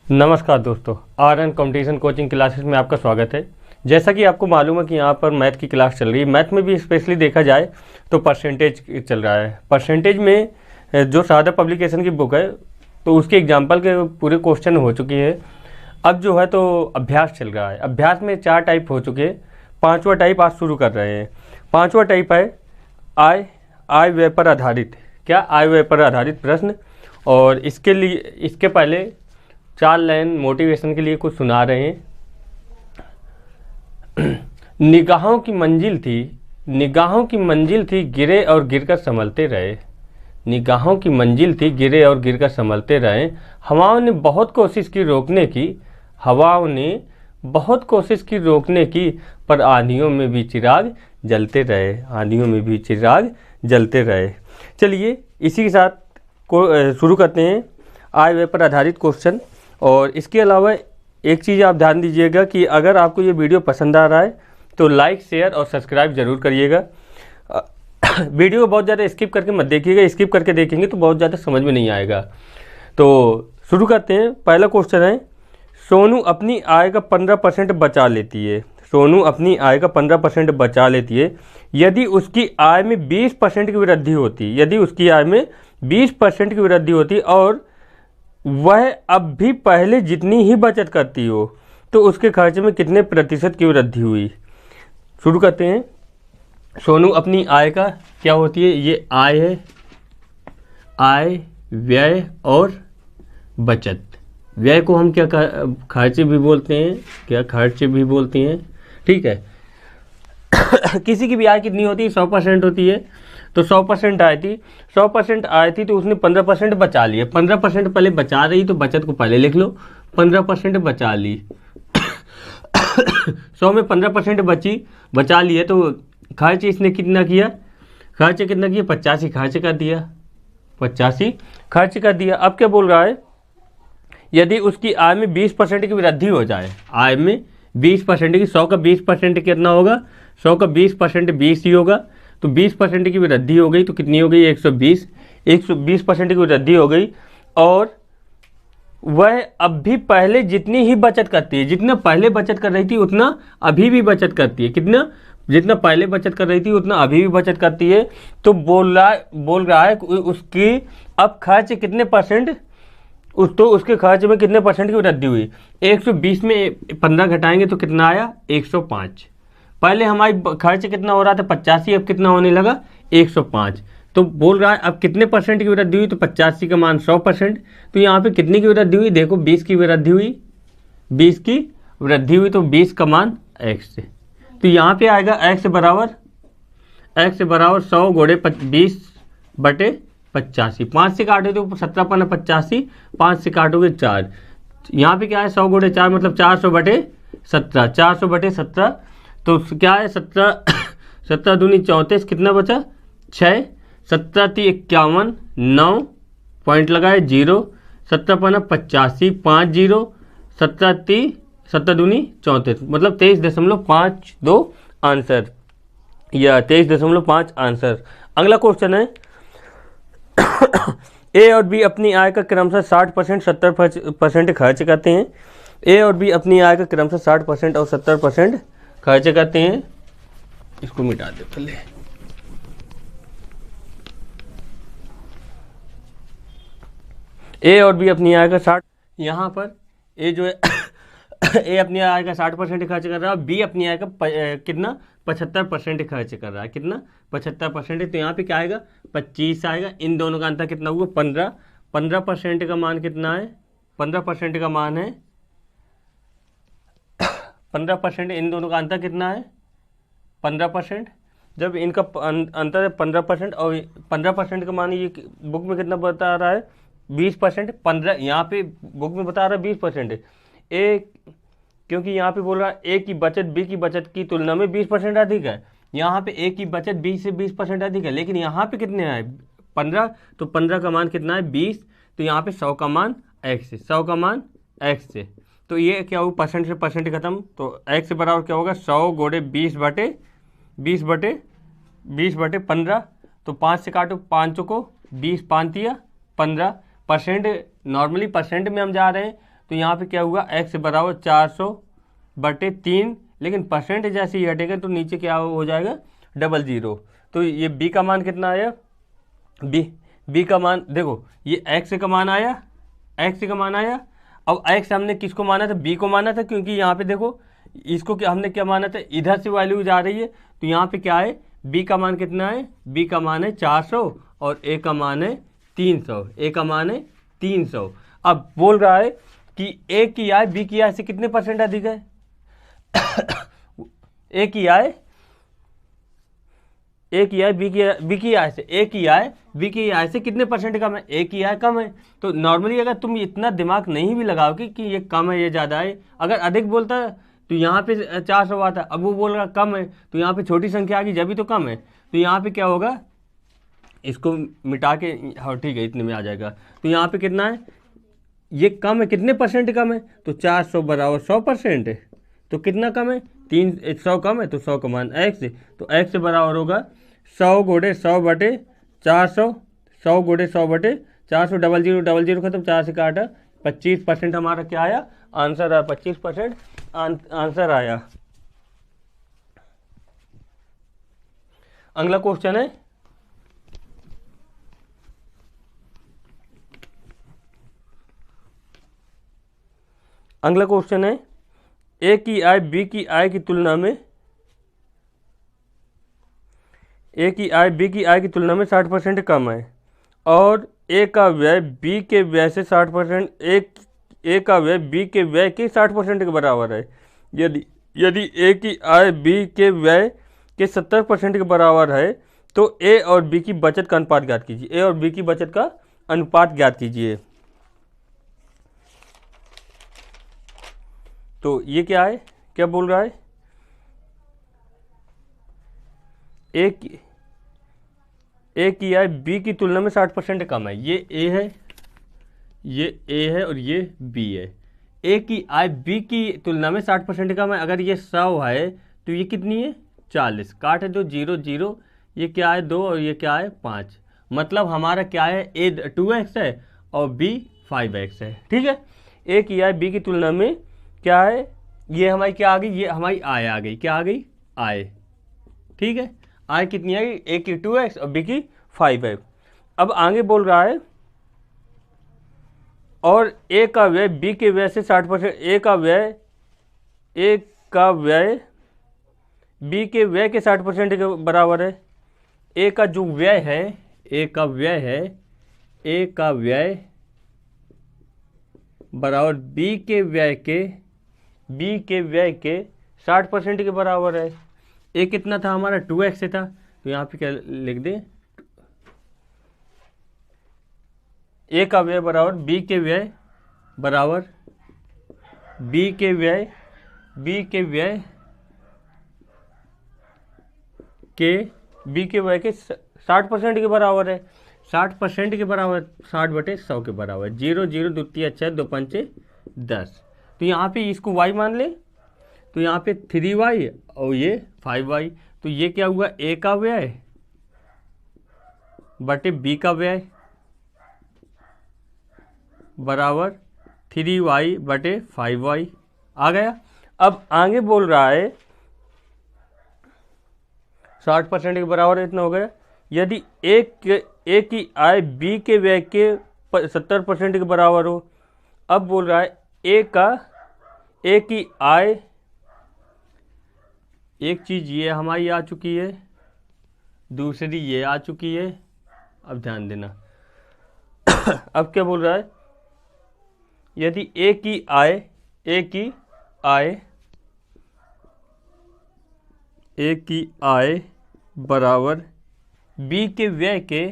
नमस्कार दोस्तों, RN competition coaching classes में आपका स्वागत है। जैसा कि आपको मालूम है कि यहाँ पर मैथ की क्लास चल रही है। मैथ में भी स्पेशली देखा जाए तो परसेंटेज चल रहा है। परसेंटेज में जो सादा पब्लिकेशन की बुक है तो उसके एग्जाम्पल के पूरे क्वेश्चन हो चुकी है। अब जो है तो अभ्यास चल रहा है। अभ्यास में 4 टाइप हो चुके हैं, 5वां टाइप आज शुरू कर रहे हैं। 5वां टाइप है आय व्यय पर आधारित। क्या? आय व्यय पर आधारित प्रश्न। और इसके लिए इसके पहले 4 लाइन मोटिवेशन के लिए कुछ सुना रहे हैं। निगाहों की मंजिल थी गिरे और गिरकर संभलते रहे। निगाहों की मंजिल थी गिरे और गिरकर संभलते रहे। हवाओं ने बहुत कोशिश की रोकने की पर आंधियों में भी चिराग जलते रहे। चलिए इसी के साथ शुरू करते हैं आय व्यय पर आधारित क्वेश्चन। और इसके अलावा एक चीज़ आप ध्यान दीजिएगा कि अगर आपको ये वीडियो पसंद आ रहा है तो लाइक, शेयर और सब्सक्राइब ज़रूर करिएगा। वीडियो को बहुत ज़्यादा स्किप करके मत देखिएगा, स्किप करके देखेंगे तो बहुत ज़्यादा समझ में नहीं आएगा। तो शुरू करते हैं। पहला क्वेश्चन है, सोनू अपनी आय का 15% बचा लेती है। यदि उसकी आय में 20% की वृद्धि होती और वह अब भी पहले जितनी ही बचत करती हो तो उसके खर्च में कितने प्रतिशत की वृद्धि हुई? शुरू करते हैं। सोनू अपनी आय का क्या होती है? ये आय है, आय, व्यय और बचत। व्यय को हम क्या खर्चे भी बोलते हैं। ठीक है। किसी की भी आय कितनी होती है? 100% होती है। तो 100% आय थी तो उसने 15% बचा लिया। 15% पहले बचा रही तो बचत को पहले लिख लो। 15% बचा ली। 100 में 15% बचा लिए तो खर्च इसने कितना किया? 85 खर्च कर दिया। अब क्या बोल रहा है? यदि उसकी आय में 20% की वृद्धि हो जाए, आय में 20% की, 100 का 20% कितना होगा? 100 का 20% 20 ही होगा। तो 20% की वृद्धि हो गई तो कितनी हो गई? 120। 120% की वृद्धि हो गई और वह अब भी पहले जितनी ही बचत करती है, जितना पहले बचत कर रही थी उतना अभी भी बचत करती है। कितना? जितना पहले बचत कर रही थी उतना अभी भी बचत करती है। तो बोल रहा है उसकी अब खर्च कितने परसेंट, तो उसके खर्च में कितने परसेंट की वृद्धि हुई? 120 में 15 घटाएंगे तो कितना आया? 105। पहले हमारी खर्च कितना हो रहा था? 85, अब कितना होने लगा? 105। तो बोल रहा है अब कितने परसेंट की वृद्धि हुई? तो 85 का मान 100%। तो यहाँ पे कितनी की वृद्धि हुई? देखो 20 की वृद्धि हुई। तो 20 का मान x। तो यहाँ पे आएगा x बराबर 100 गुणे 20 बटे 85। 5 से काटोगे तो 17 पन्ना 85, 5 से काटोगे 4। यहाँ पे क्या है? 100 गुणे 4 मतलब 400 बटे 17। तो क्या है? 17 दूनी 34, कितना बचा? 6। 17 × 51, 9 पॉइंट लगाए 0। 17 पन्ना 85, 5 0। 17 दूनी 34 मतलब 23.52 आंसर, या 23.5 आंसर। अगला क्वेश्चन है, ए और बी अपनी आय का क्रमशः 60%, 70% खर्च करते हैं। ए और बी अपनी आय का क्रमशः 60% और 70% खर्च करते हैं। इसको मिटा दे पहले। ए और बी अपनी आय का 60, यहाँ पर ए जो है ए अपनी आय का 60% खर्च कर रहा है, बी अपनी आय का कितना? 75% खर्च कर रहा है। कितना? 75%। तो यहाँ पे क्या आएगा? 25 आएगा। इन दोनों का अंतर कितना हुआ? 15। 15% का मान कितना है? 15% का मान है 15%। इन दोनों का अंतर कितना है? 15%। जब इनका अंतर है 15% और 15% का मान ये बुक में कितना बता रहा है? 20%। 15 यहाँ पे बुक में बता रहा है 20%। क्योंकि यहाँ पे बोल रहा है ए की बचत बी की बचत की तुलना में 20% अधिक है। यहाँ पे ए की बचत बी से 20% अधिक है, लेकिन यहाँ पे कितने है? 15। तो 15 का मान कितना है? 20। तो यहाँ पे 100 का मान x से। तो ये क्या हुआ? परसेंट से परसेंट खत्म। तो x बराबर क्या होगा? 100 गुणे 20 बटे 15। तो 5 से काटो 5 को, 20 5 15%। नॉर्मली परसेंट में हम जा रहे हैं तो यहाँ पे क्या हुआ, x बराबर 400/3, लेकिन परसेंट जैसे ही हटेगा तो नीचे क्या हो जाएगा, 00। तो ये b का मान कितना आया, b का मान देखो, ये x का मान आया, x का मान आया। अब x हमने किसको माना था, b को माना था, क्योंकि यहाँ पे देखो इसको क्या हमने क्या माना था, इधर से वैल्यू जा रही है, तो यहाँ पे क्या है, b का मान कितना है, b का मान है 400 और a का मान है 300, a का मान है 300। अब बोल रहा है कि a की आय b की आय से कितने परसेंट अधिक है a की आय b की आय से कितने परसेंट कम है, a की आय कम है। तो नॉर्मली अगर तुम इतना दिमाग नहीं भी लगाओगे कि ये कम है ये ज़्यादा है, अगर अधिक बोलता है तो यहाँ पे 400 आता है, अब वो बोल रहा कम है तो यहाँ पे छोटी संख्या आ गई जब भी तो कम है, तो यहाँ पे क्या होगा, इसको मिटा के, हाँ ठीक है इतने में आ जाएगा। तो यहाँ पे कितना है, ये कम है, कितने परसेंट कम है, तो 400 बराबर 100% है, तो कितना कम है, 100 कम है, तो 100 का मान x है, तो x बराबर होगा 100 गुणे 100/400, 100 गुणे 100/400, 00 खत्म, 4 से काटा, 25% हमारा क्या आया, आंसर आया, 25% आंसर आया। अगला क्वेश्चन है, अगला क्वेश्चन है, ए की आय बी की आय की तुलना में, ए की आय बी की आय की तुलना में 60% कम है और ए का व्यय बी के व्यय से 60%, ए का व्यय बी के व्यय के 60% के बराबर है। यदि ए की आय बी के व्यय के 70% के बराबर है तो ए और बी की बचत का अनुपात ज्ञात कीजिए। ए और बी की बचत का अनुपात ज्ञात कीजिए। तो ये क्या है, क्या बोल रहा है, ए की आय बी की तुलना में 60% कम है, ये ए है, ये ए है और ये बी है। ए की आय बी की तुलना में 60% कम है, अगर ये 100 है तो ये कितनी है, 40, काटे दो 0 0, ये क्या है 2 और ये क्या है 5, मतलब हमारा क्या है, ए 2x है और बी 5x है। ठीक है, ए की आय बी की तुलना में क्या है, ये हमारी क्या आ गई, ये हमारी आय आ गई, क्या आ गई, आय। ठीक है, आय कितनी आ गई, ए की 2x और बी की 5x। अब आगे बोल रहा है, और ए का व्यय बी के व्यय से 60%, ए का व्यय बी के व्यय के 60% के बराबर है। ए का जो व्यय है, ए का व्यय बराबर बी के व्यय के 60% के बराबर है। ए कितना था हमारा, 2x से था, तो यहाँ पे क्या लिख दें, ए का व्यय बराबर बी के व्यय बराबर बी के व्यय के 60% के बराबर है। 60% के बराबर 60/100 के बराबर, 0 0 द्वितीय अच्छा 2 5 10। तो यहाँ पे इसको y मान ले, तो यहाँ पे 3y और ये 5y, तो ये क्या हुआ, ए का व्यय बटे बी का व्यय बराबर 3y/5y आ गया। अब आगे बोल रहा है 60% के बराबर इतना हो गया। यदि ए की आय बी के व्यय के 70% के बराबर हो, अब बोल रहा है ए की आय, एक चीज़ ये हमारी आ चुकी है, दूसरी ये आ चुकी है, अब ध्यान देना अब क्या बोल रहा है, यदि ए की आय बराबर बी के व्यय के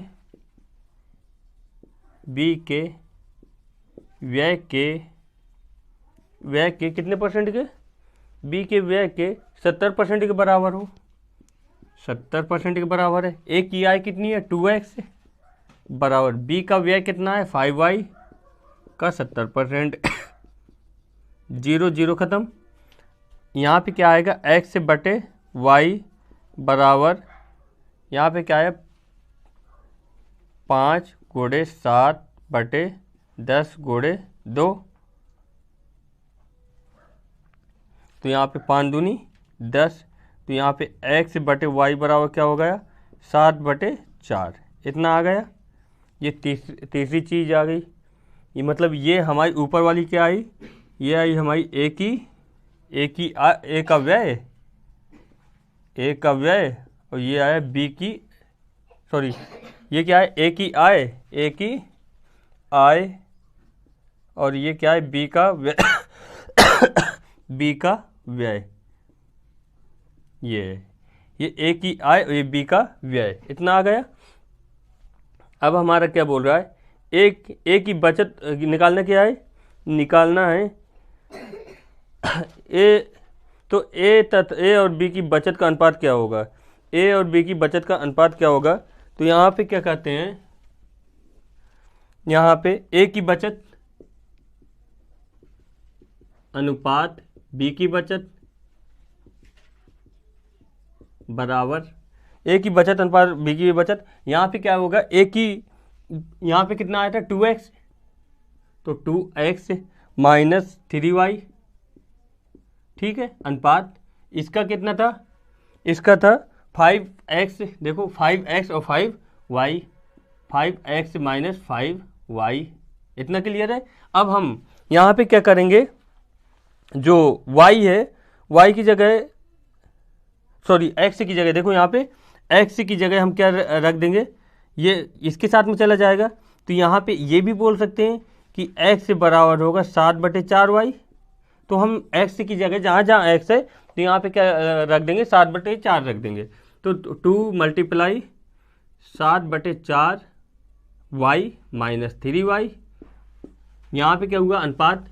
कितने परसेंट के, बी के व्यय के 70% के बराबर हो, 70% के बराबर है। ए की आय कितनी है, 2x बराबर बी का व्यय कितना है, 5y का 70%, 0 0 खत्म। यहाँ पे क्या आएगा, x बटे y बराबर, यहाँ पे क्या है 5 गुणे 7/10 गुणे 2, तो यहाँ पे 5 दूनी 10, तो यहाँ पे x बटे वाई बराबर क्या हो गया 7/4, इतना आ गया। ये तीसरी चीज़ आ गई। ये मतलब ये हमारी ऊपर वाली क्या आई, ये आई हमारी ए का व्यय, और ये आया बी की, सॉरी ये क्या है, ए की आय, और ये क्या है बी का व्यय बी का व्यय, ये ए की आय और ये बी का व्यय, इतना आ गया। अब हमारा क्या बोल रहा है, ए की बचत निकालना, क्या है निकालना है तो ए और बी की बचत का अनुपात क्या होगा, ए और बी की बचत का अनुपात क्या होगा। तो यहाँ पे क्या कहते हैं, यहाँ पे ए की बचत अनुपात बी की बचत बराबर, ए की बचत अनुपात बी की बचत। यहाँ पे क्या होगा, ए की यहाँ पे कितना आया था 2x, तो 2x माइनस 3y, ठीक है, अनुपात इसका कितना था, इसका था 5x, देखो 5x और 5y, 5x माइनस 5y, इतना क्लियर है। अब हम यहाँ पे क्या करेंगे, जो y है, y की जगह, सॉरी x की जगह, देखो यहाँ पे x की जगह हम क्या रख देंगे, ये इसके साथ में चला जाएगा। तो यहाँ पे ये भी बोल सकते हैं कि x बराबर होगा 7/4y, तो हम x की जगह जहाँ जहाँ x है तो यहाँ पे क्या रख देंगे, 7/4 रख देंगे। तो 2 × 7/4y माइनस 3y, यहाँ पे क्या हुआ अनुपात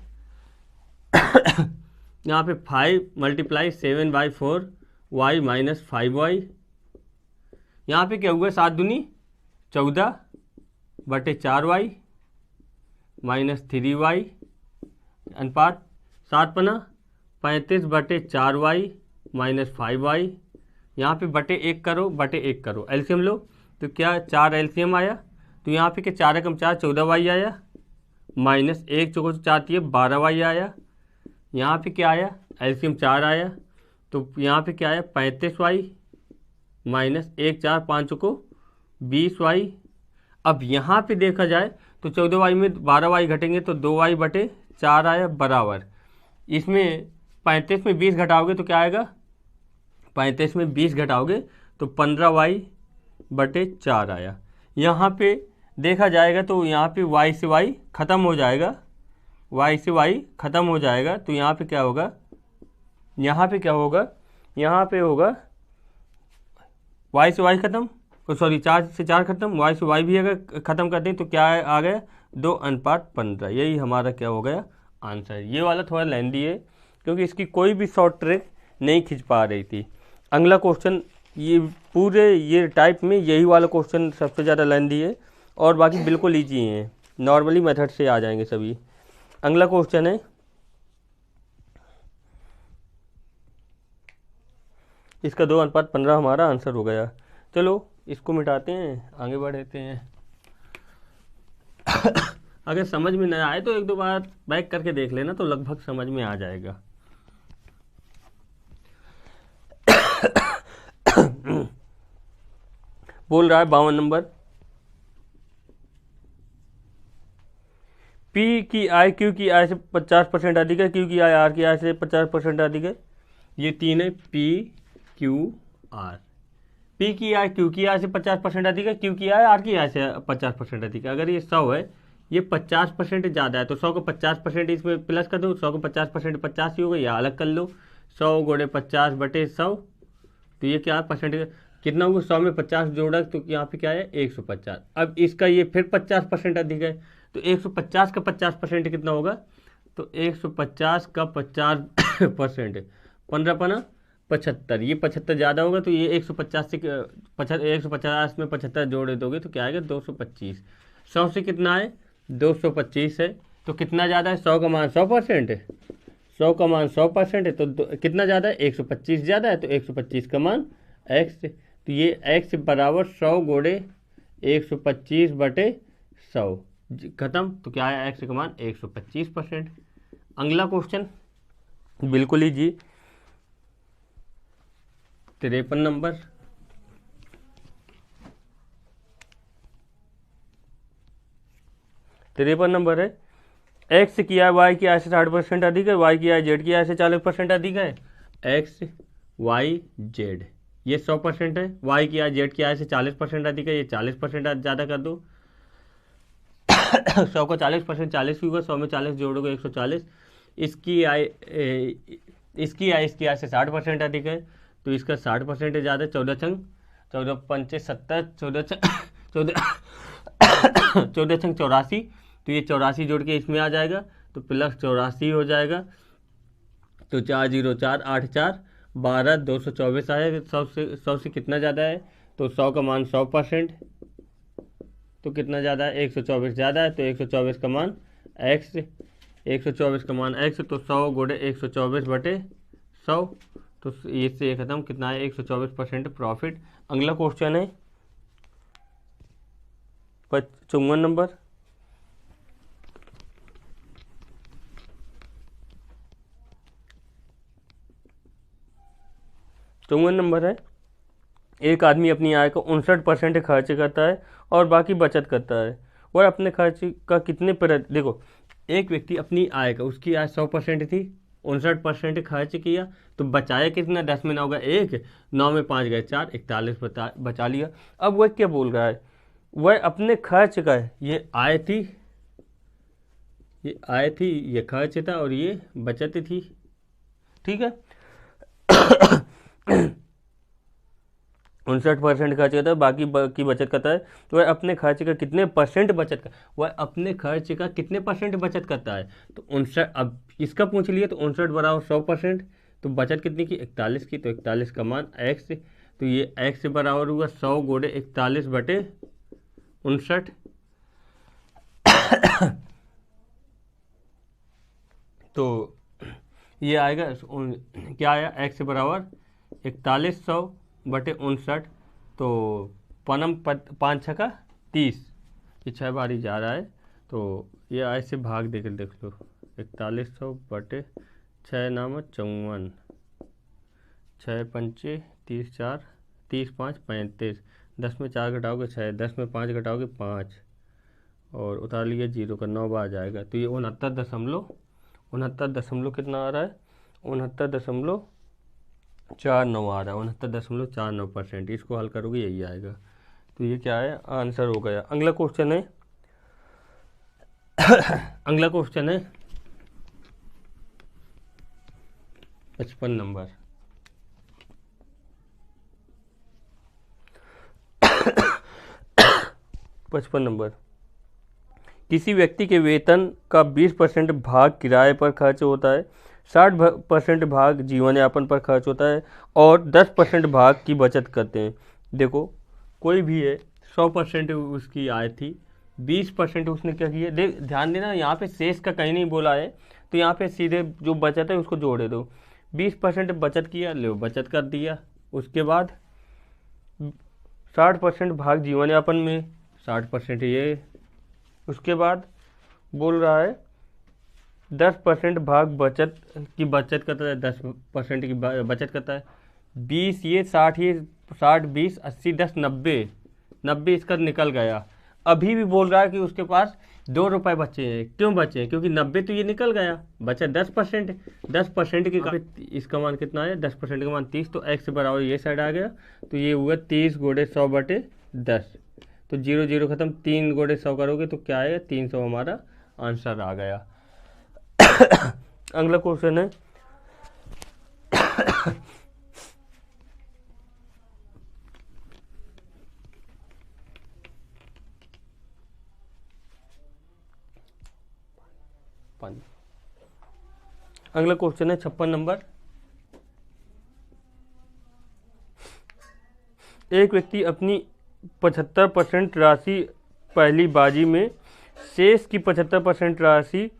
यहाँ पे 5 × 7/4y माइनस 5y, यहाँ पे क्या हुआ 7 दूनी 14/4y माइनस 3y, अनुपात 7 पना 35/4y माइनस 5y, यहाँ पे बटे 1 करो, एलसीएम लो, तो क्या 4 एलसीएम आया, तो यहाँ पे क्या 4 × 4 14y आया, माइनस 1 चौको 4 12y आया, यहाँ पे क्या आया एलसीएम 4 आया, तो यहाँ पे क्या आया 35y माइनस 1 4 5 चौको 20y। अब यहाँ पे देखा जाए तो 14y में 12y घटेंगे तो 2y/4 आया बराबर, इसमें 35 में 20 घटाओगे तो क्या आएगा, 35 में 20 घटाओगे तो 15y/4 आया। यहाँ पे देखा जाएगा तो यहाँ पे y से y ख़त्म हो जाएगा, तो यहाँ पे क्या होगा, यहाँ पे होगा y से y खत्म, सॉरी 4 से 4 खत्म, y से y भी अगर ख़त्म कर दें तो क्या आ गया 2:15, यही हमारा क्या हो गया आंसर। ये वाला थोड़ा लेंदी है क्योंकि इसकी कोई भी शॉर्ट ट्रिक नहीं खींच पा रही थी। अगला क्वेश्चन, ये पूरे ये टाइप में यही वाला क्वेश्चन सबसे ज़्यादा लेंदी है और बाकी बिल्कुल ईजी हैं, नॉर्मली मेथड से आ जाएंगे सभी। अगला क्वेश्चन है, इसका 2:15 हमारा आंसर हो गया। चलो इसको मिटाते हैं, आगे बढ़ते हैं। अगर समझ में न आए तो 1-2 बार बैक करके देख लेना, तो लगभग समझ में आ जाएगा। बोल रहा है 52 नंबर, P की आय Q की आय से 50% अधिक है, Q की आय R की आय से 50% अधिक है। ये तीन है P Q R। P की आय Q की आय से 50% अधिक है, Q की आय R की आय से 50% अधिक है। अगर ये 100 है, ये 50% ज़्यादा है तो 100 को 50% इसमें प्लस कर दो, 100 को 50% 50 ही होगा, या अलग कर लो 100 × 50/100, तो ये क्या परसेंट कितना होगा, 100 में 50 जोड़ा तो यहाँ पे क्या है 150। अब इसका ये फिर 50% अधिक है, तो 150 का 50% कितना होगा, तो 150 का 50% 15 × 75, ये 75 ज़्यादा होगा तो ये 150 से 150 में 75 जोड़ दोगे तो क्या आएगा 225। 100 से कितना है 225 है, तो कितना ज़्यादा है, 100 का मान 100% है, 100 का मान 100% है, तो कितना ज़्यादा है 125 ज़्यादा है, तो 125 का मान x, तो ये x बराबर 100 × 125/100 खत्म, तो क्या है x का मान 125%। अगला क्वेश्चन बिल्कुल ही जी, 53 नंबर। तिरपन नंबर है, एक्स की आय वाई की आय से 60% अधिक है, वाई की आय जेड की आय से 40% अधिक है। एक्स वाई जेड ये 100% है, वाई की आय जेड की आय से 40% अधिक है, ये 40% ज़्यादा कर दो। 100 को 40% 40 भी होगा, 100 में 40 जोड़ोगे 140। इसकी आय इसकी आय से 60% अधिक है, तो इसका 60% ज़्यादा। 14 छंग 14 पंचे 70, 14 छंग 84, तो ये 84 जोड़ के इसमें आ जाएगा, तो प्लस 84 हो जाएगा। तो 404 8 4 12 224 आएगा। 100 से कितना ज़्यादा है, तो 100 का मान 100%, तो कितना ज़्यादा है, 124 ज़्यादा है, तो 124 का मान x, 124 का मान x, तो 100 गुणे 124 बटे 100, तो इससे ये खत्म। कितना है, 124% प्रॉफिट। अगला क्वेश्चन है 54 नंबर। चौवन नंबर है, एक आदमी अपनी आय का 59% खर्च करता है और बाकी बचत करता है। वह अपने खर्च का कितने देखो, एक व्यक्ति अपनी आय का, उसकी आय 100% थी, 59% खर्च किया, तो बचाया कितना, 10 में 9 गए 1, 9 में 5 गए 4, 41 बचा लिया। अब वह क्या बोल रहा है, वह अपने खर्च का है, ये आय थी, ये खर्च था, और ये बचत थी, ठीक है। 59% खर्च करता है, बाकी की बचत करता है, तो वह अपने खर्च का कितने परसेंट बचत वह अपने खर्च का कितने परसेंट बचत करता है, तो 59। अब इसका पूछ लिया, तो 59 बराबर 100%, तो बचत कितनी की, 41 की, तो 41 का मान x, तो ये x बराबर हुआ 100 गुणे 41 बटे 59। तो ये आएगा, क्या आया, x बराबर 4100 बटे 59, तो पनम 5 छका 30, ये 6 बारी जा रहा है, तो ये आय से भाग देकर देख लो, 4100 बटे 6 नाम 54, 6 पंचे 30 4 30 5 35, 10 में 4 घटाओगे 6, 10 में 5 घटाओगे 5, और उतार लिया 0 का 9 बार जाएगा, तो ये 69 कितना आ रहा है, 69.49 आ रहा है, 69.49%। इसको हल करोगे यही आएगा, तो ये क्या है, आंसर हो गया। अगला क्वेश्चन है अगला क्वेश्चन है 55 नंबर। 55 नंबर, किसी व्यक्ति के वेतन का 20% भाग किराए पर खर्च होता है, 60% भाग जीवन यापन पर खर्च होता है, और 10% भाग की बचत करते हैं। देखो, कोई भी है, 100% उसकी आय थी, 20% उसने क्या किया, ध्यान देना, यहाँ पे शेष का कहीं नहीं बोला है, तो यहाँ पे सीधे जो बचत है उसको जोड़े दो। 20% बचत किया, लो बचत कर दिया। उसके बाद 60% भाग जीवन यापन में, 60% ये। उसके बाद बोल रहा है 10% भाग बचत करता है, 10% की बचत करता है। 20 ये 60 ये 60 20 80 10 90 इसका निकल गया। अभी भी बोल रहा है कि उसके पास 2 रुपये बचे हैं। क्यों बचे हैं, क्योंकि 90 तो ये निकल गया, बचा 10% की, इसका मान कितना है, 10% का मान 30, तो x बराबर ये साइड आ गया, तो ये हुआ 30 गुणे 100 बटे 10, तो 0 0 खत्म, 3 गुणे 100 करोगे तो क्या आएगा, 300 हमारा आंसर आ गया। अगला क्वेश्चन है 56 नंबर। एक व्यक्ति अपनी 75% राशि पहली बाजी में, शेष की 75% राशि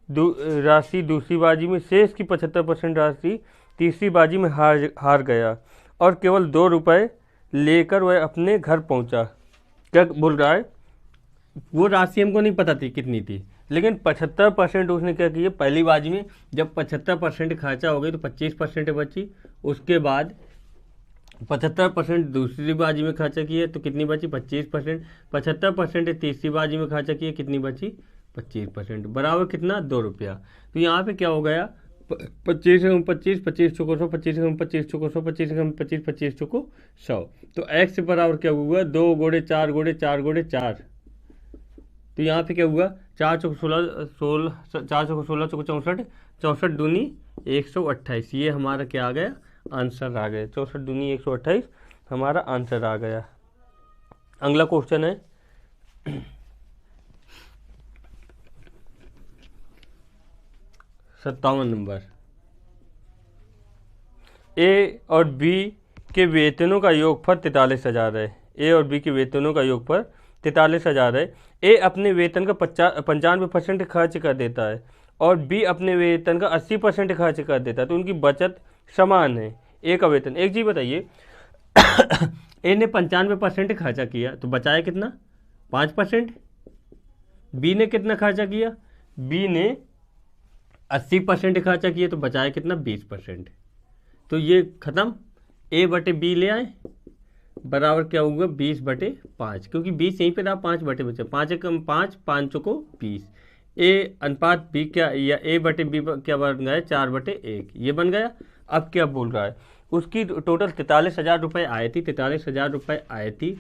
दूसरी बाजी में, शेष की 75% राशि तीसरी बाजी में हार गया, और केवल 2 रुपये लेकर वह अपने घर पहुंचा। क्या बोल रहा है, वो राशि हमको नहीं पता थी कितनी थी, लेकिन 75% उसने क्या किया, पहली बाजी में जब 75% खर्चा हो गई तो 25% बची। उसके बाद 75% दूसरी बाजी में खर्चा किया तो कितनी बची 25%। 75% तीसरी बाजी में खर्चा किया कितनी बची 25%, बराबर कितना 2 रुपया। तो यहाँ पे क्या हो गया 25 एकम 25, 25 चौको 100, 25 एकम 25 चौको 100, 25 एकम 25, 25 चौको 100। तो x बराबर क्या हुआ 2 गुणे 4 गुणे 4 गुणे 4। तो यहाँ पे क्या हुआ 4 चौको 16, 4 चौको 16 चौको 64, 64 दूनी 128। ये हमारा क्या आ गया आंसर आ गया, 64 दूनी 128 हमारा आंसर आ गया। अगला क्वेश्चन है 57 नंबर। ए और बी के वेतनों का योगफल 43,000 है। ए और बी के वेतनों का योगफल 43,000 है। ए अपने वेतन का 95% खर्च कर देता है और बी अपने वेतन का 80% खर्च कर देता है, तो उनकी बचत समान है। ए का वेतन, एक चीज बताइए ए ने 95% खर्चा किया तो बचाया कितना 5%। बी ने कितना खर्चा किया, बी ने 80% खर्चा किया तो बचाया कितना 20%। तो ये खत्म, ए बटे बी ले आए बराबर क्या होगा 20/5, क्योंकि 20 यहीं पे रहा 5 बटे बचे 5 एकम 5, 5 चौको 20। ए अनुपात बी क्या या ए बटे बी क्या बन गया 4/1, ये बन गया। अब क्या बोल रहा है उसकी टोटल 43,000 रुपये आए थी, 43,000 रुपये आए थी,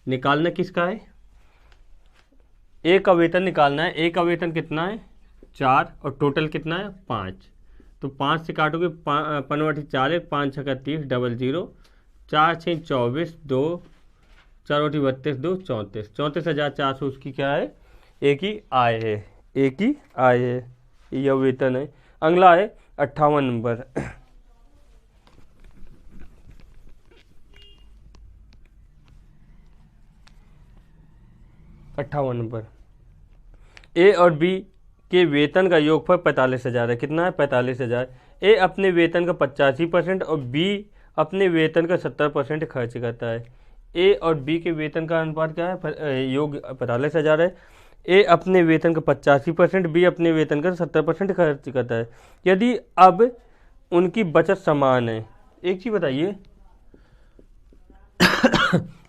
निकालना किसका है ए का वेतन निकालना है। ए का वेतन कितना है 4 और टोटल कितना है 5। तो 5 से काटोगे 5/4 5 छक्का 30 00, 4 6 24 2 4 32 2 34, 34,400 उसकी क्या है एक ही आय है, एक ही आय है, यह वेतन है। अगला है 58 नंबर। 58 नंबर। ए और बी के वेतन का योगफल 45,000 है। कितना है 45,000। ए अपने वेतन का 85% और बी अपने वेतन का 70% खर्च करता है। ए और बी के वेतन का अनुपात क्या है योग 45,000 है। ए अपने वेतन का 85%, बी अपने वेतन का 70% खर्च करता है। यदि अब उनकी बचत समान है, एक चीज बताइए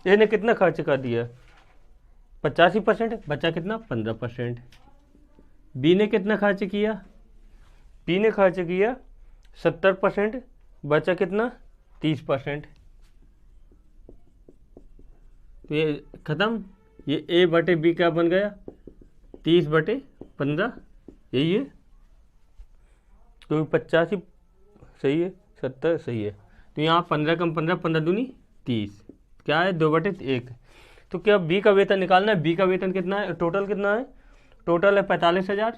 ए ने कितना खर्च कर दिया 85%, बचा कितना 15%। बी ने कितना खर्च किया, बी ने खर्च किया 70%, बचा कितना 30%। तो ये खत्म, ये ए बटे बी क्या बन गया 30/15, यही है, क्योंकि 85 सही है 70 सही है। तो यहाँ 15 कम 15, 15 दूनी 30, क्या है 2/1। तो क्या बी का वेतन निकालना है, बी का वेतन कितना है टोटल कितना है, टोटल है 45,000,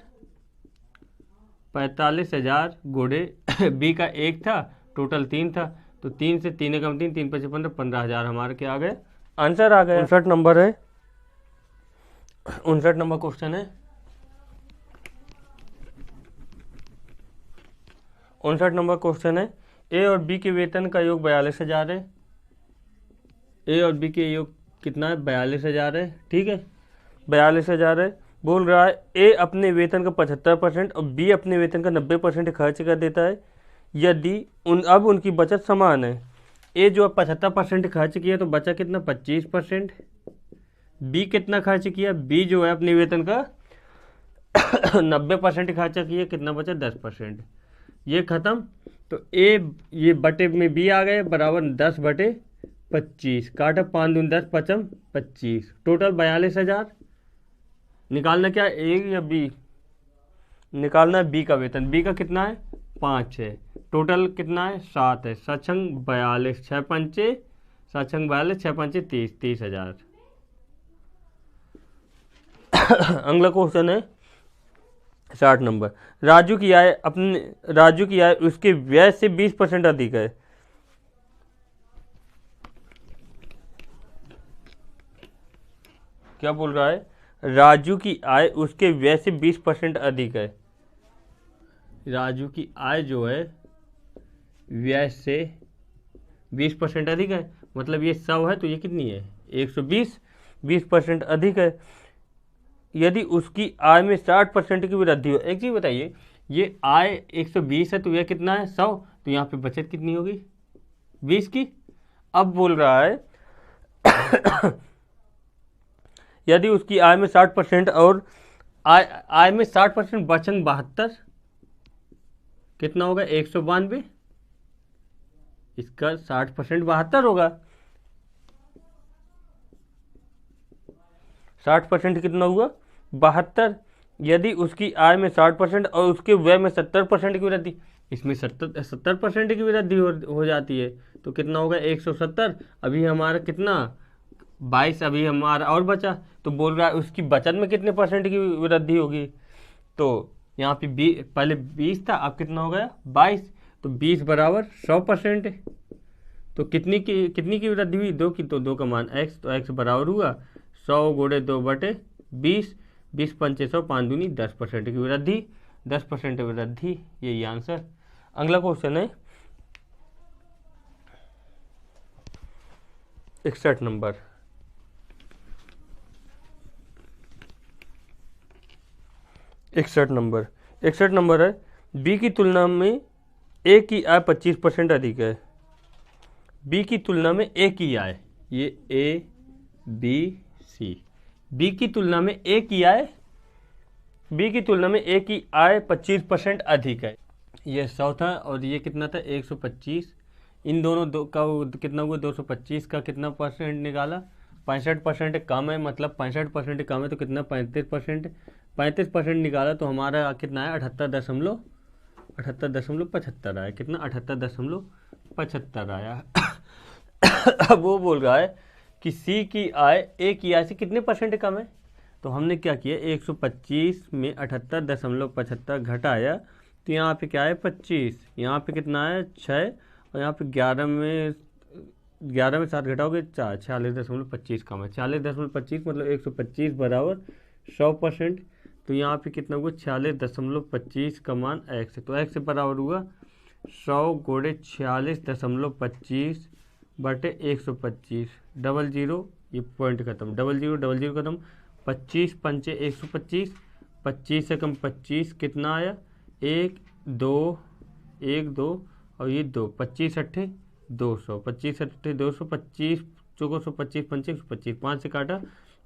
45,000 गुणे बी का 1 था टोटल 3 था, तो 3 से 3 कम 3, 3 5 15, 15,000 हमारे क्या आ गए आंसर आ गया। 59 नंबर है, 59 नंबर क्वेश्चन है। 59 नंबर क्वेश्चन है ए और बी के वेतन का योग 42,000 है। ए और बी के योग कितना है 42,000 है, ठीक है 42,000 है। बोल रहा है ए अपने वेतन का 75% और बी अपने वेतन का 90% खर्च कर देता है। यदि अब उनकी बचत समान है, ए जो 75% खर्च किया तो बचा कितना 25%। बी कितना खर्च किया, बी जो है अपने वेतन का 90% खर्चा किया, कितना बचा 10%। ये खत्म, तो ए ये बटे में बी आ गए बराबर 10/25, काटा 5 दून 10 पचम 25, टोटल 42,000। निकालना क्या ए या बी, निकालना है बी का वेतन। बी का कितना है 5 है, टोटल कितना है 7 है, 7×6 42, 6×5 7×6 42, 6×5 30, 30,000। अगला क्वेश्चन है 60 नंबर। राजू की आय उसके व्यय से 20% अधिक है। क्या बोल रहा है, राजू की आय उसके व्यय से 20% अधिक है। राजू की आय जो है व्यय से 20% अधिक है, मतलब ये 100 है तो ये कितनी है 120, 20% अधिक है। यदि उसकी आय में 60% की वृद्धि हो, एक चीज बताइए ये आय 120 है तो यह कितना है 100, तो यहाँ पे बचत कितनी होगी 20 की। अब बोल रहा है यदि उसकी आय में 60% और आय में 60% बचन 72, कितना होगा 192, इसका 60% 72 होगा। 60% कितना हुआ 72। यदि उसकी आय में 60% और उसके व्यय में 70% की वृद्धि, इसमें 70% की वृद्धि हो जाती है, तो कितना होगा 170। अभी हमारा कितना 22, अभी हमारा और बचा, तो बोल रहा है उसकी बचत में कितने परसेंट की वृद्धि होगी। तो यहाँ पे पहले 20 था, अब कितना हो गया 22, तो 20 बराबर 100%। तो कितनी की वृद्धि हुई 2 की, तो 2 का मान x, तो x बराबर हुआ 100 गुणे 2/20, 20 पंचे 100, 5 दूनी 10% की वृद्धि, 10% वृद्धि, यही आंसर। अगला क्वेश्चन है 61 नंबर। 61 नंबर है, बी की तुलना में ए की आय 25% अधिक है। बी की तुलना में ए की आय, ये ए बी सी, बी की तुलना में ए की आय, बी की तुलना में ए की आय 25% अधिक है। ये 100 था और ये कितना था 125, इन दोनों का कितना हुआ 225 का कितना परसेंट निकाला 65% कम है, मतलब 65% कम है, तो कितना 35%, 35% निकाला तो हमारा कितना है 78.75 आया, कितना 78.75 आया। अब वो बोल रहा है कि सी की आय ए की आय से कितने परसेंट कम है, तो हमने क्या किया 125 में 78.75 घटाया, तो यहाँ पे क्या है 25, यहाँ पे कितना है 6, और यहाँ पे 11 में 7 घटाओगे 4, 46.25 कम है, 46.25 मतलब 125 बराबर 100%। तो यहाँ पे कितना हुआ 46.25 का मान x है, तो x बराबर हुआ 100 गुणे 46.25 बटे 125, डबल जीरो, ये पॉइंट खत्म, डबल जीरो खत्म, 25 पंचे 125, 25 से कम 25 कितना आया 1 2 1 2 और ये 2, 25 अट्ठे 200, 25 अट्ठे 200, 25 चौको 125 पंचे 125, 5 से काटा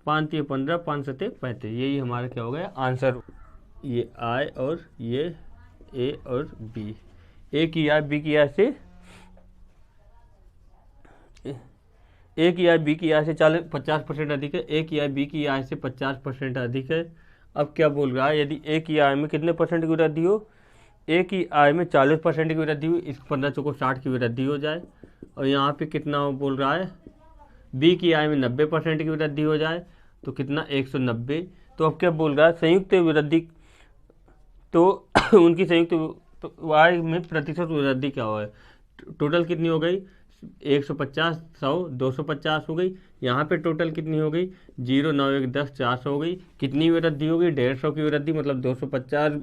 5 3 15, 5 7 35, यही हमारा क्या हो गया आंसर। ये आई और ये ए और बी, ए की आय बी की आय से, ए की आय बी की आय से 50% अधिक है, ए की आय बी की आय से 50% अधिक है। अब क्या बोल रहा है यदि ए की आय में कितने परसेंट की वृद्धि हो, ए की आय में 40% की वृद्धि हुई, इस 15 चौको 60 की वृद्धि हो जाए, और यहाँ पे कितना बोल रहा है बी की आय में 90% की वृद्धि हो जाए, तो कितना 190। तो अब क्या बोल रहा है संयुक्त वृद्धि, तो उनकी संयुक्त आय में प्रतिशत वृद्धि क्या हुआ है, टोटल कितनी हो गई 150 100 250 हो गई, यहाँ पे टोटल कितनी हो गई 0 9 1 10 400 हो गई, कितनी वृद्धि हो गई 150 की वृद्धि, मतलब 250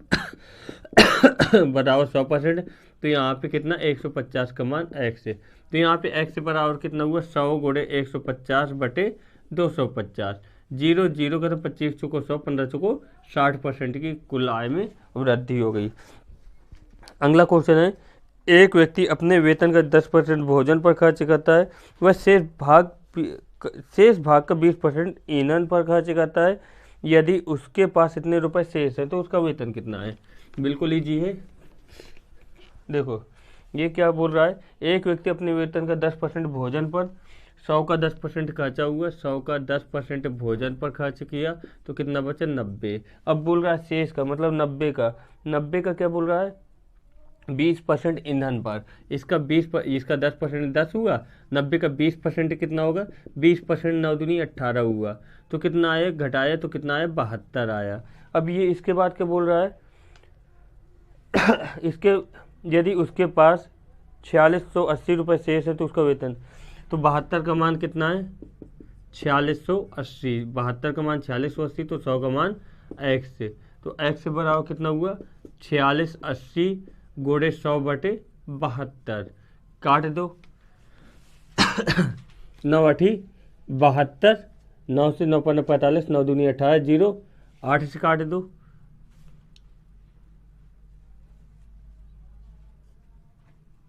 बराबर 100%, तो यहाँ पे कितना 150 का मान x है, तो यहाँ पे x बराबर कितना हुआ 100 गुणे 150 बटे 250, 0 0 का तो 25 चौको 100, 15 चौको 60% की कुल आय में वृद्धि हो गई। अगला क्वेश्चन है एक व्यक्ति अपने वेतन का 10% भोजन पर खर्च करता है, वह शेष भाग का 20% ईंधन पर खर्च करता है, यदि उसके पास इतने रुपए शेष है तो उसका वेतन कितना है। बिल्कुल ईजी है, देखो ये क्या बोल रहा है एक व्यक्ति अपने वेतन का 10% भोजन पर, 100 का 10% खर्चा हुआ, 100 का 10% भोजन पर खर्च किया, तो कितना बचा 90। अब बोल रहा है शेष का मतलब 90 का क्या बोल रहा है 20% ईंधन पर, इसका 10% 10 हुआ, 90 का 20% कितना होगा 20%, 9 दूनी 18 हुआ, तो कितना आया घटाया तो कितना आया 72 आया। अब ये इसके बाद क्या बोल रहा है इसके यदि उसके पास 4680 रुपये शेष है तो उसका वेतन, तो 72 का मान कितना है 4680, 72 का मान 4680, तो 100 का मान x से, तो x बराबर कितना हुआ 4680 गुणे 100 बटे 72, काट दो 9 8 72, 9 से 9 पर 45, 9 दूनी 18, 0 8 से काट दो,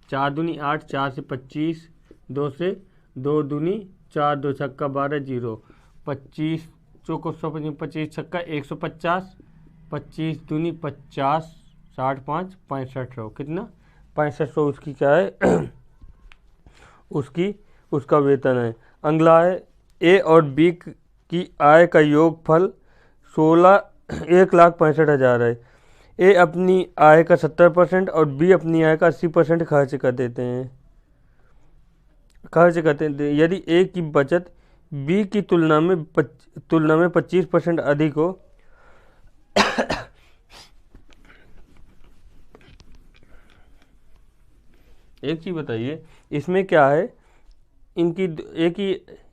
4 दूनी 8, 4 से 25, 2 से 2 दूनी 4, 2 छक्का 12, 0, 25 चौको 125, 25 छक्का 150, 25 दूनी 50, 60 5 6500, कितना 6500 उसकी क्या है उसका वेतन है। अगला है ए और बी की आय का योगफल 1,65,000 है। ए अपनी आय का 70% और बी अपनी आय का 80% खर्च करते हैं। यदि ए की बचत बी की तुलना में 25% अधिक हो एक चीज़ बताइए, इसमें क्या है, इनकी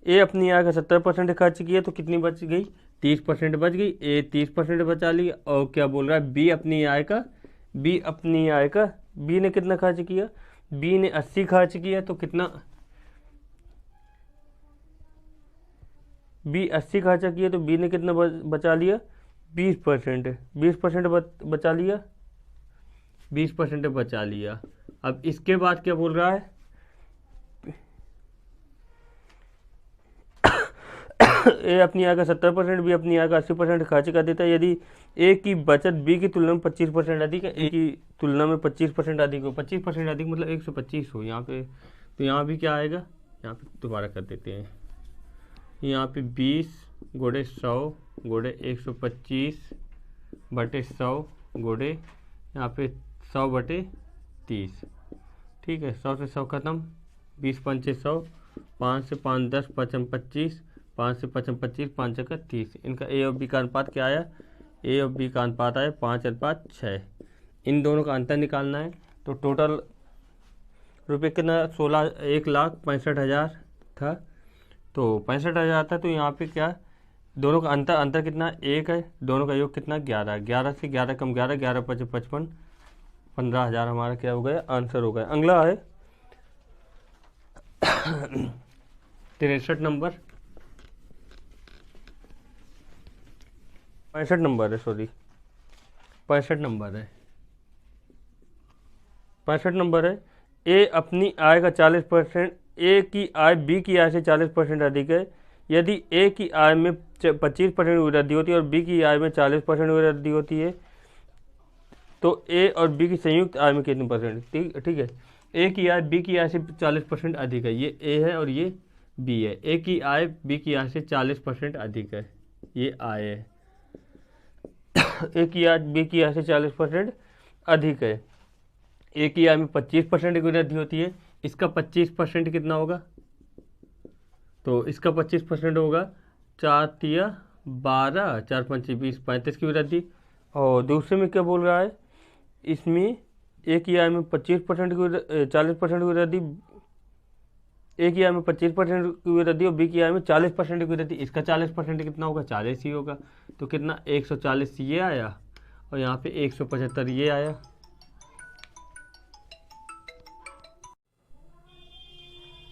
ए अपनी आय का 70% खर्च किया तो कितनी बच गई, 30% बच गई। ए 30% बचा लिया। और क्या बोल रहा है, बी ने कितना खर्च किया, बी ने 80 खर्च किया तो कितना, बी 80 खर्चा किया तो बी ने कितना बचा लिया, 20% बचा लिया, 20% बचा लिया। अब इसके बाद क्या बोल रहा है, ए अपनी आय का 70%, बी अपनी आय का 80% खर्च कर देता है। यदि ए की बचत बी की तुलना में 25% अधिक है, ए की तुलना में 25% अधिक हो, 25% अधिक मतलब 125 हो यहाँ पे, तो यहाँ भी क्या आएगा, यहाँ पे दोबारा कर देते हैं, यहाँ पे 20 गुणे 100 गुणे 125 बटे 100 गुणे यहाँ पे 100 बटे 30, ठीक है। 100 से 100 खत्म, 20 पंचे 100, 5 से 5 10, 5 25, 5 से 5 25, 5 जगह 30। इनका ए और बी का अनुपात क्या आया, ए और बी का अनुपात आया 5:6। इन दोनों का अंतर निकालना है। तो टोटल रुपये कितना, 1,65,000 था, तो 65,000 था। तो यहाँ पे क्या, दोनों का अंतर कितना, 1 है, दोनों का योग कितना 11, 11 से 11 कम 11, 11 5 55, 15,000 हमारा क्या हो गया, आंसर हो गया। अगला है 63 नंबर, 65 नंबर है, सॉरी 65 नंबर है, 65 नंबर है। ए अपनी आय का 40%, ए की आय बी की आय से 40% अधिक है। यदि ए की आय में 25% वृद्धि होती है और बी की आय में 40% वृद्धि होती है, तो ए और बी की संयुक्त आय में कितने परसेंट, ठीक है। ए की आय बी की आय से 40% अधिक है, ये ए है और ये बी है। ए की आय बी की आय से 40% अधिक है, ये आय है। ए की आय बी की आय से 40% अधिक है। ए की आय में 25% की वृद्धि होती है, इसका 25% कितना होगा, तो इसका 25% होगा 4 तिया 12, 4 पंचे 20, 35 की वृद्धि। और दूसरे में क्या बोल रहा है, इसमें ए की आय में 25% की 40% की वृद्धि, ए की आय में 25% की वृद्धि और बी की आय में 40% की वृद्धि। इसका 40% कितना होगा, 40 ही होगा। तो कितना 140 ये आया और यहाँ पे 175 ये आया।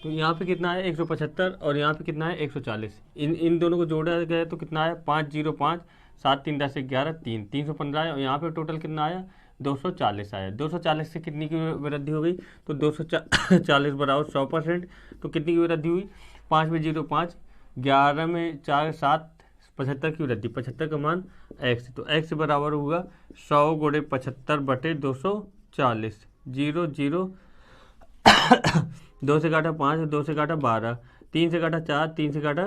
तो यहाँ पे कितना है 175 और यहाँ पे कितना है 140। इन दोनों को जोड़ा गया तो कितना है 505, 7 3 10 11 3, 315 आया। और यहाँ पे टोटल कितना आया 240 आया। 240 से कितनी की वृद्धि हो गई, तो 240 बराबर 100%। तो कितनी की वृद्धि हुई, 5 में 0 5, 11 में 4 7, 75 की वृद्धि। 75 का मान x, तो x बराबर होगा 100 गुणे 75 बटे 240। 0 0 2 से काटा 5, 2 से काटा 12, 3 से काटा 4, 3 से काटा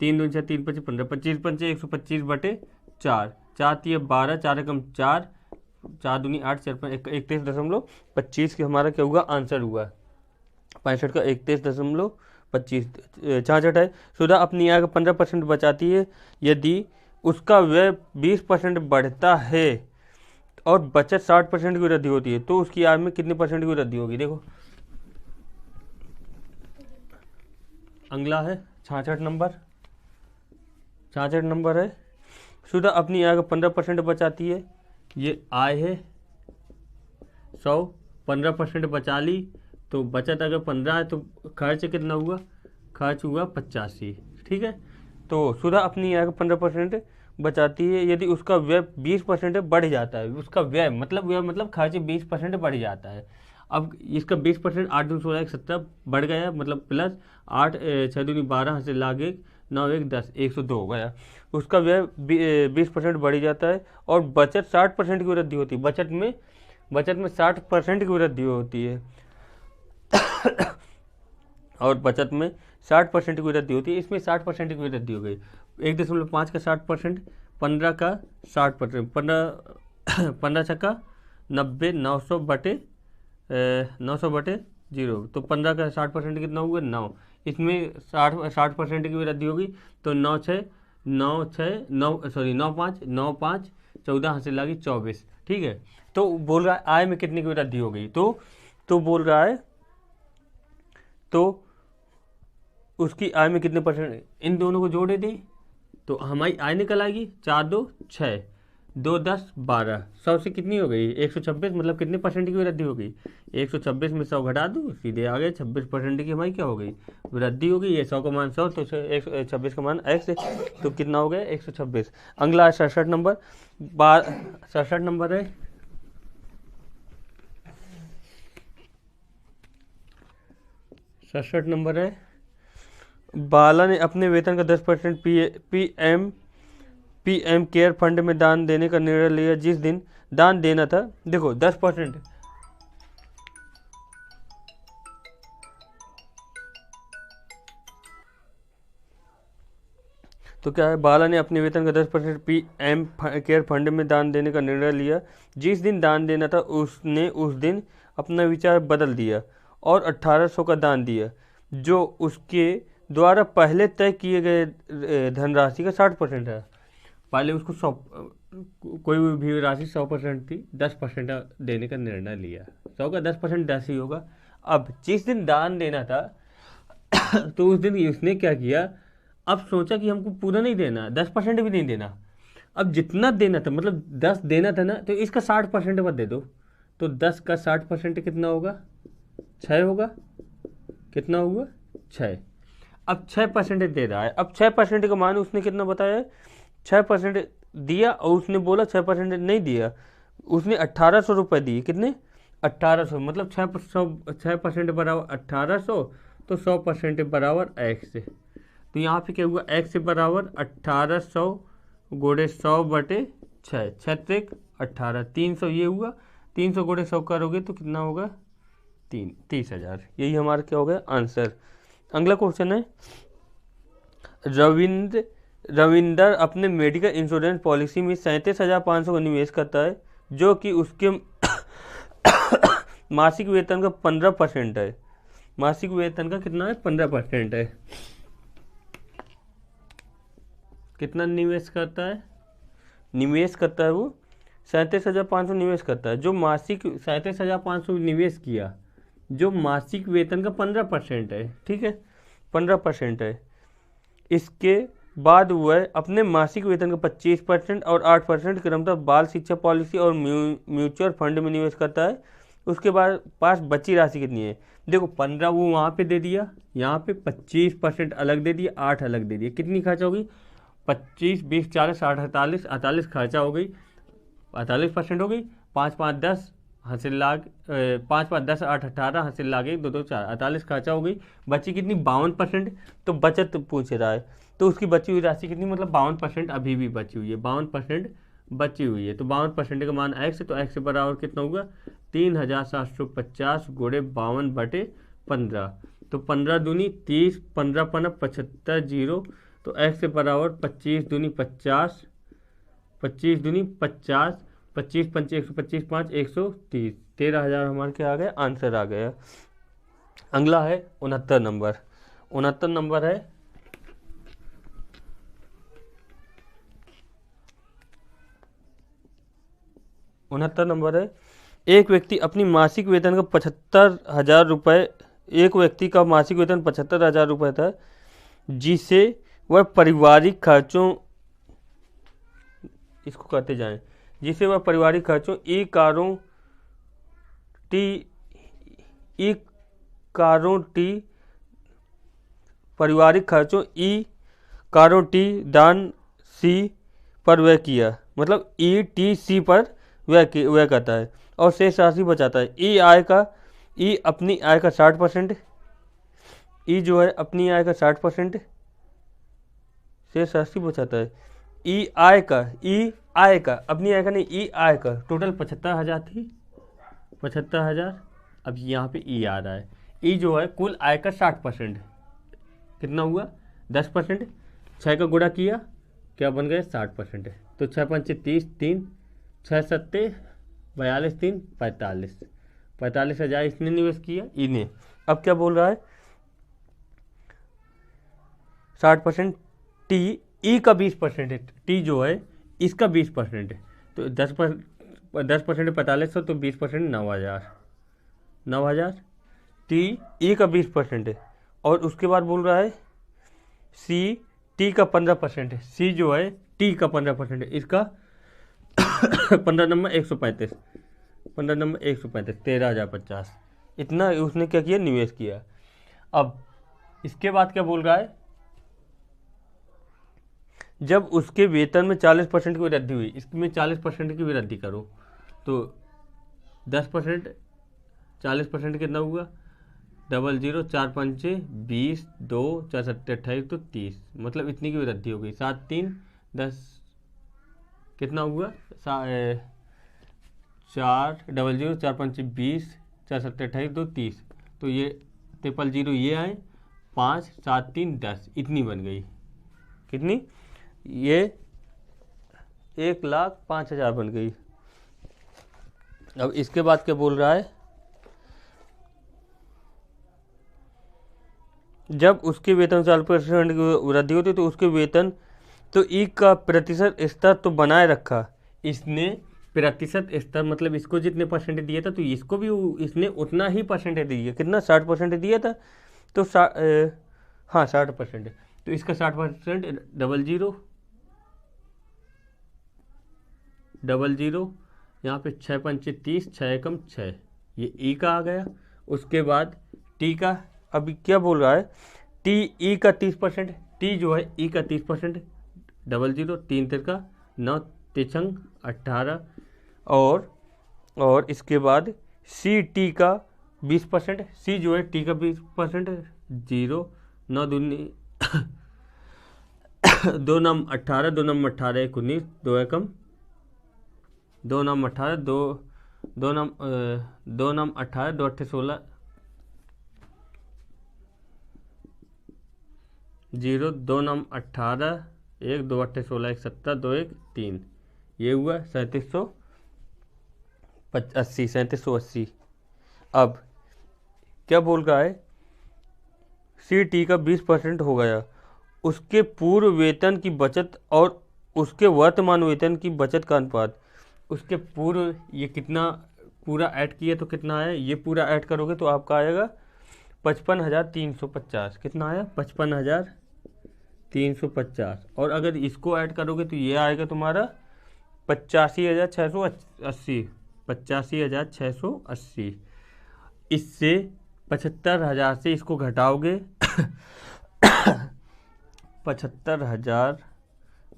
3 दूनी 6, 3 5 15, 25 पंचे 125 बटे 4, 4 तिया 12, 4 एकम 4, 4 दूनी 8, 4 31.25 की हमारा क्या हुआ, आंसर हुआ 65 का 31.25। 66 है, सुधा अपनी आय का 15% बचाती है। यदि उसका व्यय 20% बढ़ता है और बचत 60% की वृद्धि होती है, तो उसकी आय में कितने परसेंट की वृद्धि होगी। देखो अगला है 66 नंबर, 66 नंबर है। सुधा अपनी आय का 15% बचाती है। ये आय है 100, 15% बचा ली, तो बचत अगर 15 है तो खर्च कितना हुआ, खर्च हुआ 85, ठीक है। तो सुधा अपनी आय का 15% बचाती है। यदि उसका व्यय 20% बढ़ जाता है, उसका व्यय मतलब खर्च 20% बढ़ जाता है। अब इसका 20% 8 दूनी 16 17 बढ़ गया, मतलब प्लस 8 6 दूनी 12 हासिल लाग 1 9 1 10 102 हो गया। उसका व्यय 20% बढ़ जाता है और बचत 60% की वृद्धि होती है। बचत में 60% की वृद्धि होती है और बचत में 60% की वृद्धि होती है। इसमें 60% की वृद्धि हो गई। 1.5 का 60%, 15 का 60%, 15 छक्का 90, 900 बटे 0, तो 15 का 60% कितना हुआ 9। इसमें 60% की वृद्धि होगी तो 9 5 14 हासिल लगी 24। ठीक है, तो बोल रहा है आय में कितनी की वृद्धि हो गई, तो बोल रहा है तो उसकी आय में कितने परसेंट, इन दोनों को जोड़े दें तो हमारी आय निकल आएगी 4 2 6 2 10 12, 100 से कितनी हो गई 126, मतलब कितने परसेंट की वृद्धि हो गई 126 में 100 घटा दो सीधे आ गए 26% की हमारी क्या हो गई वृद्धि हो गई। ये 100 का मान 100 तो 126 का मान x, तो कितना हो गया 126। अगला है 67 नंबर। 67 नंबर है 67 नंबर है बाला ने अपने वेतन का 10% पीएम केयर फंड में दान देने का निर्णय लिया। जिस दिन दान देना था, देखो 10%, तो क्या है, बाला ने अपने वेतन का 10% पीएम केयर फंड में दान देने का निर्णय लिया। जिस दिन दान देना था उसने उस दिन अपना विचार बदल दिया और 1800 का दान दिया, जो उसके द्वारा पहले तय किए गए धनराशि का 60% है। पहले उसको 100, कोई भी राशि 100% थी, 10% देने का निर्णय लिया। 100 का 10% 10 ही होगा। अब जिस दिन दान देना था तो उस दिन उसने क्या किया, अब सोचा कि हमको पूरा नहीं देना, 10% भी नहीं देना, अब जितना देना था, मतलब 10 देना था ना, तो इसका 60% मत दे दो, तो 10 का 60% कितना होगा 6 होगा, कितना होगा 6। अब 6% दे रहा है। अब 6% का मान उसने कितना बताया, 6% दिया और उसने बोला 6% नहीं दिया, उसने 1800 रुपये दिए। कितने 1800, मतलब 6% बराबर 1800, तो 100% बराबर x। तो यहाँ पे क्या हुआ x बराबर 1800 गुणे 100 बटे 6, 6 18, 300 ये हुआ, 300 गुणे 100 करोगे तो कितना होगा 30,000। यही हमारा क्या हो गया आंसर। अगला क्वेश्चन है, रविंदर अपने मेडिकल इंश्योरेंस पॉलिसी में 37,500 का निवेश करता है, जो कि उसके मासिक वेतन का 15% है। मासिक वेतन का कितना है 15% है। कितना निवेश करता है, वो 37,500 निवेश करता है। जो मासिक 37,500 निवेश किया, जो मासिक वेतन का 15% है, ठीक है 15% है। इसके बाद वह अपने मासिक वेतन का 25% और 8% क्रमशः बाल शिक्षा पॉलिसी और म्यूचुअल फंड में निवेश करता है। उसके बाद पास बची राशि कितनी है, देखो 15 वो वहाँ पे दे दिया, यहाँ पे 25% अलग दे दिया, 8 अलग दे दिया, कितनी खर्चा होगी 25 20 40 60 48 खर्चा हो गई, 48% हो गई। 5 5 10 हासिल लाख 5 5 10 8 18 हासिल लाख 1 2 2 4 48 खर्चा हो गई। बची कितनी 52%, तो बचत पूछ रहा है, तो उसकी बची हुई राशि कितनी, मतलब 52% अभी भी बची हुई है, 52% बची हुई है। तो 52% का मान x है, तो x बराबर कितना होगा 3,750 गुणे 52 बटे 15, तो 15 दूनी 30, 15 पनप 75 जीरो, तो x बराबर 25 दूनी 50, 25 दूनी 50, 25 पंच 125 5 130, 13,000 हमारे क्या आ गया आंसर आ गया। अगला है 69 नंबर। 69 नंबर है, एक व्यक्ति अपनी मासिक वेतन का 75,000 रुपये, एक व्यक्ति का मासिक वेतन 75,000 रुपये था, जिसे वह पारिवारिक खर्चों, इसको करते जाएं, जिसे वह पारिवारिक खर्चों ई कारों टी दान सी पर व्यय किया, मतलब ETC पर व्यय करता है और शेष राशि बचाता है। ई आय का ई अपनी आय का 60%, ई जो है अपनी आय का 60% से 80 बचाता है। ई आय का अपनी आय का नहीं, ई आय का टोटल 75,000 थी, 75,000। अब यहाँ पे ई आ रहा है, ई जो है कुल आय का 60%, कितना हुआ 10%। 6 का गुणा किया, क्या बन गया 60%। तो 6 पंचे 30, 3 6 सत्ते 42, 3 45, 45,000 इसने निवेश किया ई ने। अब क्या बोल रहा है 60%, टी ई का 20% है, टी जो है इसका 20% है, तो 10% 4500, तो 20% 9,000 टी ई का 20% है। और उसके बाद बोल रहा है सी टी का 15% है, सी जो है टी का 15% है, इसका 15 नंबर 135, 15 नंबर 135, 13,050, इतना उसने क्या किया निवेश किया। अब इसके बाद क्या बोल रहा है, जब उसके वेतन में 40% की वृद्धि हुई, इसमें 40% की वृद्धि करो, तो 10%, 40% कितना हुआ 00, 4 पंचे 20, 2 4 सत्ते 28, तो 30, मतलब इतनी की वृद्धि हो गई। 7 3 10, कितना हुआ 4 00, 4 पंचे 20, 4 सत्ते 28, 2 30, तो ये 000 ये आए, 5 7 3 10, इतनी बन गई। कितनी, ये 1,05,000 बन गई। अब इसके बाद क्या बोल रहा है, जब उसके वेतन 40% की वृद्धि होती तो उसके वेतन, तो ई का प्रतिशत स्तर तो बनाए रखा इसने, प्रतिशत स्तर मतलब इसको जितने परसेंट दिया था तो इसको भी इसने उतना ही परसेंटेज दिया, कितना 60% दिया था, तो हाँ 60%, तो इसका 60% 00, यहाँ पे 6 पंचे 30, 6 एकम 6, ये ई का आ गया। उसके बाद टी का, अभी क्या बोल रहा है, टी ई का 30%, टी जो है ई का 30%, 00, 3 तिरका 9, 3 18, और इसके बाद सी टी का 20%, सी जो है टी का 20%, 0 9 दूनी 2 नम 18, 2 नम 18 1 19, 2 एकम 2 नम 18, 2 नम 18, 2 8 16, 0 2 नम 18 1 2 8 16 1 17, 2 1 3, ये हुआ 3780। अब क्या बोल रहा है, सी टी का 20% हो गया, उसके पूर्व वेतन की बचत और उसके वर्तमान वेतन की बचत का अनुपात, उसके पूर्व ये कितना पूरा ऐड किया तो कितना आया, ये पूरा ऐड करोगे तो आपका आएगा 55,350, कितना आया 55,350, और अगर इसको ऐड करोगे तो ये आएगा तुम्हारा 85,680, 85,680। इससे 75,000 से इसको घटाओगे 75,000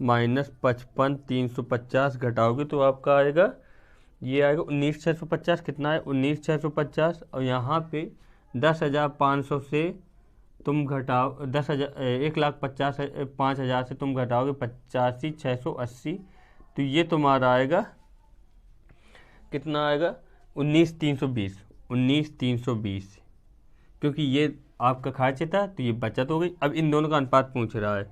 माइनस 55,350 घटाओगे तो आपका आएगा, ये आएगा 19,650, कितना है 19,650, और यहाँ पे 10,500 से तुम घटाओ 10,000, 1,50,000 से तुम घटाओगे 85,680, तो ये तुम्हारा आएगा कितना आएगा 19,320, 19,320, क्योंकि ये आपका खर्च था तो ये बचत हो गई। अब इन दोनों का अनुपात पूछ रहा है,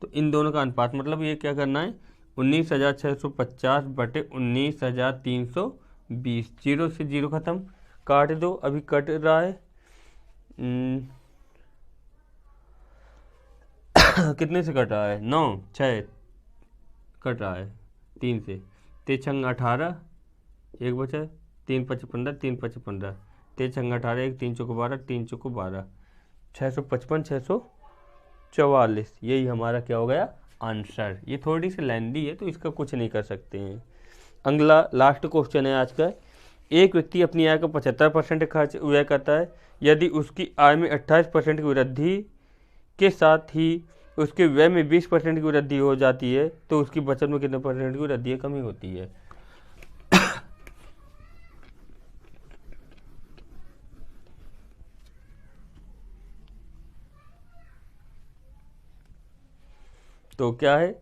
तो इन दोनों का अनुपात मतलब ये क्या करना है 19,650 बटे 19,320, 0 से 0 खत्म, काट दो, अभी कट रहा है कितने से कट रहा है 9 6 कट रहा है 3 से, 3 18, 1 बचा 3 5 15, 3 5 15, 3 18, 1 3 चौको 12, 3 चौको 12, 655 644, यही हमारा क्या हो गया आंसर। ये थोड़ी सी लेंदी है तो इसका कुछ नहीं कर सकते हैं। अगला लास्ट क्वेश्चन है आज का, एक व्यक्ति अपनी आय का 75% खर्च व्यय करता है, यदि उसकी आय में 28% की वृद्धि के साथ ही उसके व्यय में 20% की वृद्धि हो जाती है तो उसकी बचत में कितने परसेंट की वृद्धि कमी होती है। तो क्या है,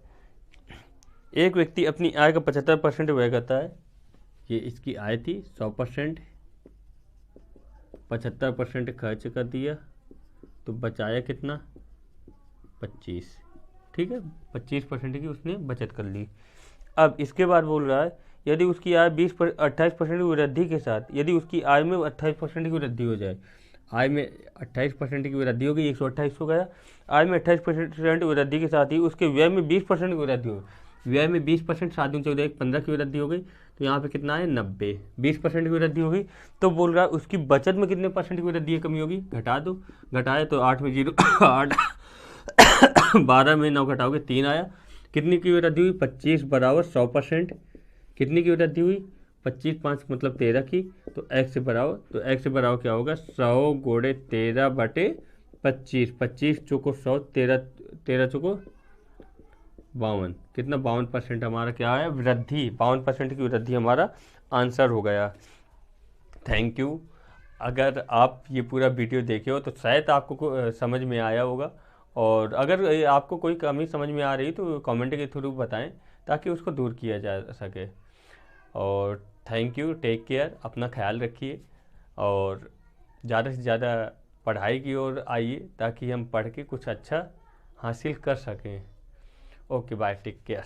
एक व्यक्ति अपनी आय का 75% व्यय करता है। ये इसकी आय थी 100%, 75% खर्च कर दिया, तो बचाया कितना, 25। ठीक है, 25% की उसने बचत कर ली। अब इसके बाद बोल रहा है यदि उसकी आय 28% की वृद्धि के साथ, यदि उसकी आय में 28% की वृद्धि हो जाए, आय में 28% की वृद्धि हो गई, 128 हो गया, आय में 28% वृद्धि के साथ ही उसके व्यय में 20% की वृद्धि हो, व्यय में 20%, 7 दूनी 14 15 की वृद्धि हो गई, तो यहाँ पे कितना है 90, 20% की वृद्धि हो गई। तो बोल रहा है उसकी बचत में कितने परसेंट की वृद्धि कमी होगी, घटा दो, घटाए तो 8 में 0 8 12 में 9 घटाओगे 3 आया, कितनी की वृद्धि हुई, 25 बराबर 100%, कितनी की वृद्धि हुई, 25 5 मतलब 13 की, तो x से बराबर, तो x से बराबर क्या होगा, 100 गुणे 13 बटे 25, 25 चौको 100, 13 चौको 52, कितना 52% हमारा क्या है, वृद्धि, 52% की वृद्धि हमारा आंसर हो गया। Thank you. अगर आप ये पूरा वीडियो देखे हो तो शायद आपको समझ में आया होगा, और अगर आपको कोई कमी समझ में आ रही तो कमेंट के थ्रू बताएं ताकि उसको दूर किया जा सके। और थैंक यू, टेक केयर, अपना ख्याल रखिए और ज़्यादा से ज़्यादा पढ़ाई की ओर आइए ताकि हम पढ़ के कुछ अच्छा हासिल कर सकें। Okay bye, take care.